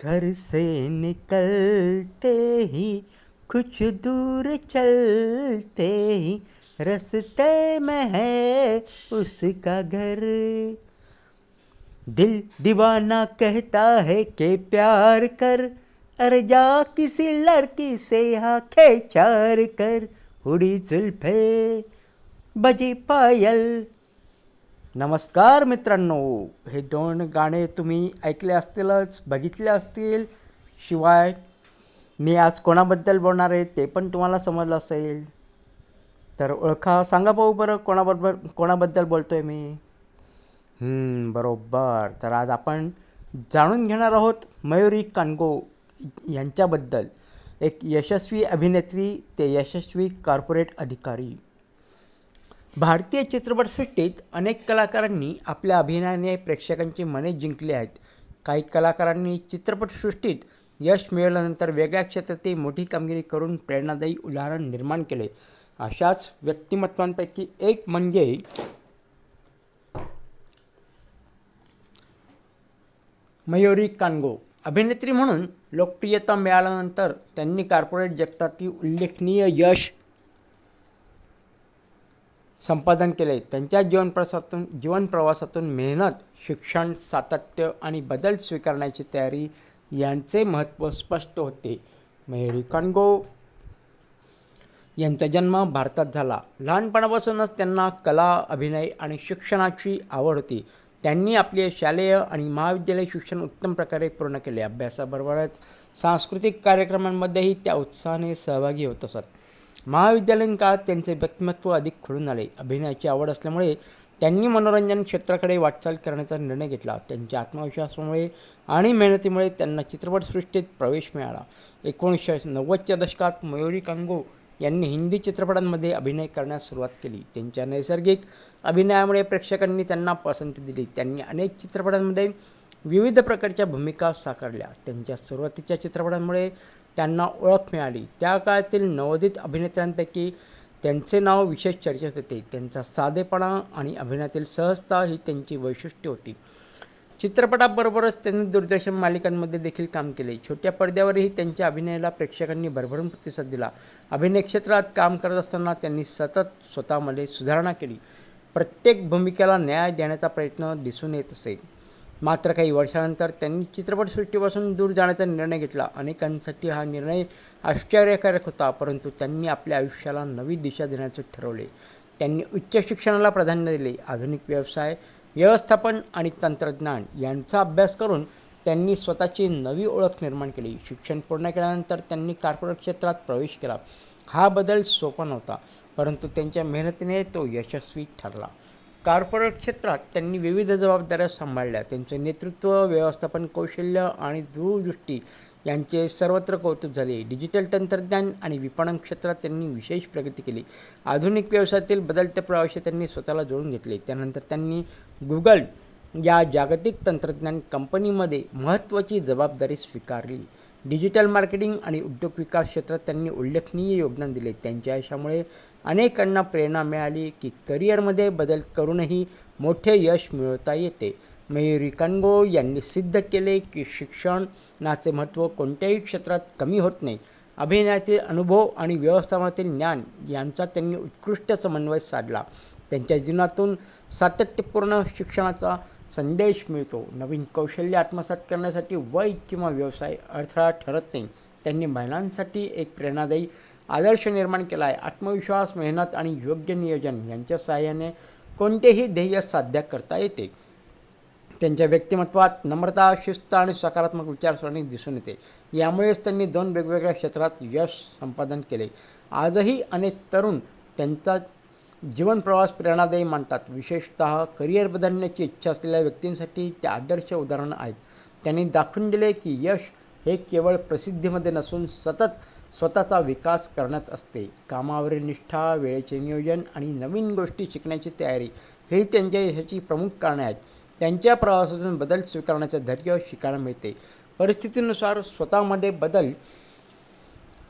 घर से निकलते ही कुछ दूर चलते ही रास्ते में है उसका घर। दिल दीवाना कहता है कि प्यार कर, अरे जा किसी लड़की से आंखें चार कर, उड़ी जुल्फे बजी पायल। नमस्कार मित्रांनो, हे दोन गाणे तुम्ही ऐकले असतीलच, बघितले असतील. शिवाय मी आज कोणाबद्दल बोलणार आहे ते पण तुम्हाला समजलं असेल. तर ओळखा, सांगा पाहू बरं कोणाबद्दल बोलतोय मी. बरोबर. तर आज आपण जाणून घेणार आहोत मयुरी कानगो यांच्याबद्दल. एक यशस्वी अभिनेत्री ते यशस्वी कॉर्पोरेट अधिकारी. भारतीय चित्रपटसृष्टीत अनेक कलाकारांनी आपल्या अभिनयाने प्रेक्षकांची मने जिंकली आहेत. काही कलाकारांनी चित्रपटसृष्टीत यश मिळवल्यानंतर वेगळ्या क्षेत्रातही मोठी कामगिरी करून प्रेरणादायी उदाहरण निर्माण केले. अशाच व्यक्तिमत्वांपैकी एक म्हणजे मयुरी कानगो. अभिनेत्री म्हणून लोकप्रियता मिळाल्यानंतर त्यांनी कॉर्पोरेट जगतातील उल्लेखनीय यश संपादन केले. त्यांच्या जीवनप्रवासातून मेहनत, शिक्षण, सातत्य आणि बदल स्वीकारण्याची तयारी यांचे महत्त्व स्पष्ट होते. मयुरी कानगो यांचा जन्म भारतात झाला. लहानपणापासूनच त्यांना कला, अभिनय आणि शिक्षणाची आवड होती. त्यांनी आपले शालेय आणि महाविद्यालयीन शिक्षण उत्तम प्रकारे पूर्ण केले. अभ्यासाबरोबरच सांस्कृतिक कार्यक्रमांमध्येही त्या उत्साहाने सहभागी होत असत. महाविद्यालयीन काळात त्यांचे व्यक्तिमत्व अधिक खुलून आले. अभिनयाची आवड असल्यामुळे त्यांनी मनोरंजन क्षेत्राकडे वाटचाल करण्याचा निर्णय घेतला. त्यांच्या आत्मविश्वासामुळे आणि मेहनतीमुळे त्यांना चित्रपटसृष्टीत प्रवेश मिळाला. 1990च्या दशकात मयुरी कानगो यांनी हिंदी चित्रपटांमध्ये अभिनय करण्यास सुरुवात केली. त्यांच्या नैसर्गिक अभिनयामुळे प्रेक्षकांनी त्यांना पसंती दिली. त्यांनी अनेक चित्रपटांमध्ये विविध प्रकारच्या भूमिका साकारल्या. त्यांच्या सुरुवातीच्या चित्रपटांमुळे त्यांना ओळख मिळाली. त्या काळातील नवोदित अभिनेत्यांपैकी त्यांचे नाव विशेष चर्चेत होते. त्यांचा साधेपणा आणि अभिनयातील सहजता ही त्यांची वैशिष्ट्ये होती. चित्रपटाबरोबरच त्यांनी दूरदर्शन मालिकांमध्ये देखील काम केले. छोट्या पडद्यावरही त्यांच्या अभिनयाला प्रेक्षकांनी भरभरून प्रतिसाद दिला. अभिनय क्षेत्रात काम करत असताना त्यांनी सतत स्वतःमध्ये सुधारणा केली. प्रत्येक भूमिकेला न्याय देण्याचा प्रयत्न दिसून येत असे. मात्र काही वर्षानंतर त्यांनी चित्रपटसृष्टीपासून दूर जाण्याचा निर्णय घेतला. अनेकांसाठी हा निर्णय आश्चर्यकारक होता, परंतु त्यांनी आपल्या आयुष्याला नवी दिशा देण्याचे ठरवले. त्यांनी उच्च शिक्षणाला प्राधान्य दिले. आधुनिक व्यवसाय व्यवस्थापन आणि तंत्रज्ञान यांचा अभ्यास करून त्यांनी स्वतःची नवी ओळख निर्माण केली. शिक्षण पूर्ण केल्यानंतर त्यांनी कॉर्पोरेट क्षेत्रात प्रवेश केला. हा बदल सोपा नव्हता, परंतु त्यांच्या मेहनतीने तो यशस्वी ठरला. कॉर्पोरेट क्षेत्रात त्यांनी विविध जबाबदाऱ्या सांभाळल्या. त्यांचे नेतृत्व, व्यवस्थापन कौशल्य आणि दूरदृष्टी यांचे सर्वत्र कौतुक झाले. डिजिटल तंत्रज्ञान आणि विपणन क्षेत्रात त्यांनी विशेष प्रगती केली. आधुनिक व्यवसायातील बदलत्या प्रवाहाशी त्यांनी स्वतःला जोडून घेतले. त्यानंतर त्यांनी गुगल या जागतिक तंत्रज्ञान कंपनीमध्ये महत्त्वाची जबाबदारी स्वीकारली. डिजिटल मार्केटिंग आणि उद्योग विकास क्षेत्रात त्यांनी उल्लेखनीय योगदान दिले. त्यांच्या यशामुळे अनेकांना प्रेरणा मिळाली की करिअरमध्ये बदल करूनही मोठे यश मिळवता येते. मयुरी कानगो यांनी सिद्ध केले की शिक्षणाचे महत्त्व कोणत्याही क्षेत्रात कमी होत नाही. अभिनयातील अनुभव आणि व्यवस्थापनातील ज्ञान यांचा त्यांनी उत्कृष्ट समन्वय साधला. त्यांच्या जीवनातून सातत्यपूर्ण शिक्षणाचा संदेश मिळतो. नवीन कौशल्य आत्मसात करण्यासाठी वय किंवा व्यवसाय अडथळा ठरत नाही. त्यांनी महिलांसाठी एक प्रेरणादायी आदर्श निर्माण केला आहे. आत्मविश्वास, मेहनत आणि योग्य नियोजन यांच्या सहाय्याने कोणतेही ध्येय साध्य करता येते. त्यांच्या व्यक्तिमत्वात नम्रता, शिस्त आणि सकारात्मक विचारसरणी दिसून येते. यामुळेच त्यांनी 2 वेगवेगळ्या क्षेत्रात यश संपादन केले. आजही अनेक तरुण त्यांचा जीवनप्रवास प्रेरणादायी मानतात. विशेषतः करिअर बदलण्याची इच्छा असलेल्या व्यक्तींसाठी ते आदर्श उदाहरण आहेत. त्यांनी दाखवून दिले की यश हे केवळ प्रसिद्धीमध्ये नसून सतत स्वतःचा विकास करण्यात असते. कामावरील निष्ठा, वेळेचे नियोजन आणि नवीन गोष्टी शिकण्याची तयारी ही त्यांच्या यशाची प्रमुख कारणे आहेत. त्यांच्या प्रवासातून बदल स्वीकारण्याचे धैर्य शिकायला मिळते. परिस्थितीनुसार स्वतःमध्ये बदल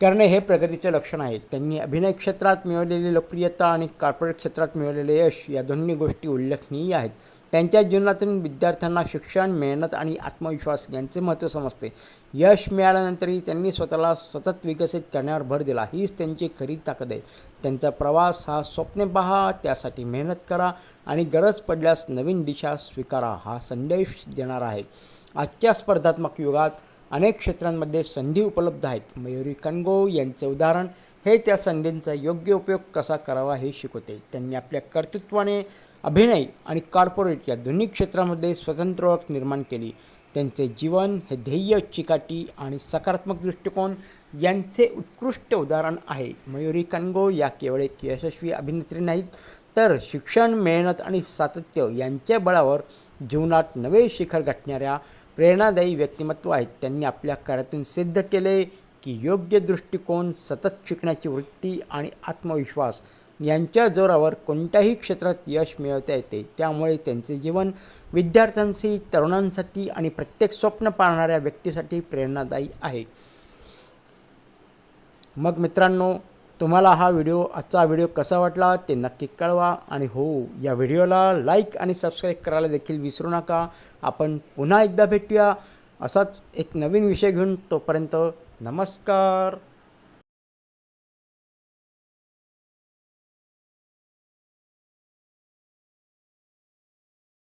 करणे हे प्रगतीचे लक्षण आहे. त्यांनी अभिनय क्षेत्रात मिळवलेली लोकप्रियता आणि कॉर्पोरेट क्षेत्रात मिळवलेले यश या दोन्ही गोष्टी उल्लेखनीय आहेत. त्यांच्या जीवनातून विद्यार्थ्यांना शिक्षण, मेहनत आणि आत्मविश्वास यांचे महत्त्व समजते. यश मिळाल्यानंतरही त्यांनी स्वतःला सतत विकसित करण्यावर भर दिला. हीच त्यांची खरी ताकद आहे. त्यांचा प्रवास हा स्वप्ने पहा, त्यासाठी मेहनत करा आणि गरज पडल्यास नवीन दिशा स्वीकारा हा संदेश देणारा आहे. आजच्या स्पर्धात्मक युगात अनेक क्षेत्रांमध्ये संधी उपलब्ध आहेत. मयुरी कानगो यांचे उदाहरण हे त्या संधींचा योग्य उपयोग कसा करावा हे शिकवते. त्यांनी आपल्या कर्तृत्वाने अभिनय आणि कॉर्पोरेट या दोन्ही क्षेत्रामध्ये स्वतंत्र ओळख निर्माण केली. त्यांचे जीवन हे ध्येय, चिकाटी आणि सकारात्मक दृष्टिकोन यांचे उत्कृष्ट उदाहरण आहे. मयुरी कानगो या केवळ एक यशस्वी अभिनेत्री नाहीत, तर शिक्षण, मेहनत आणि सातत्य यांच्या बळावर जीवनात नवे शिखर गाठणाऱ्या प्रेरणादायी व्यक्तिमत्व आहेत. त्यांनी आपल्या कार्यातून सिद्ध केले की योग्य दृष्टिकोन, सतत शिकण्याची वृत्ती आणि आत्मविश्वास यांच्या जोरावर कोणत्याही क्षेत्रात यश मिळवता येते. त्यामुळे त्यांचे जीवन विद्यार्थ्यांसाठी, तरुणांसाठी आणि प्रत्येक स्वप्न पाहणाऱ्या व्यक्तीसाठी प्रेरणादायी आहे. मग मित्रांनो, तुम्हाला आजचा व्हिडिओ कसा वाटला ते नक्की कळवा आणि या व्हिडिओला लाईक आणि सबस्क्राईब करायला देखील विसरू नका. आपण पुन्हा एकदा भेटूया असाच एक नवीन विषय घेऊन. तोपर्यंत नमस्कार.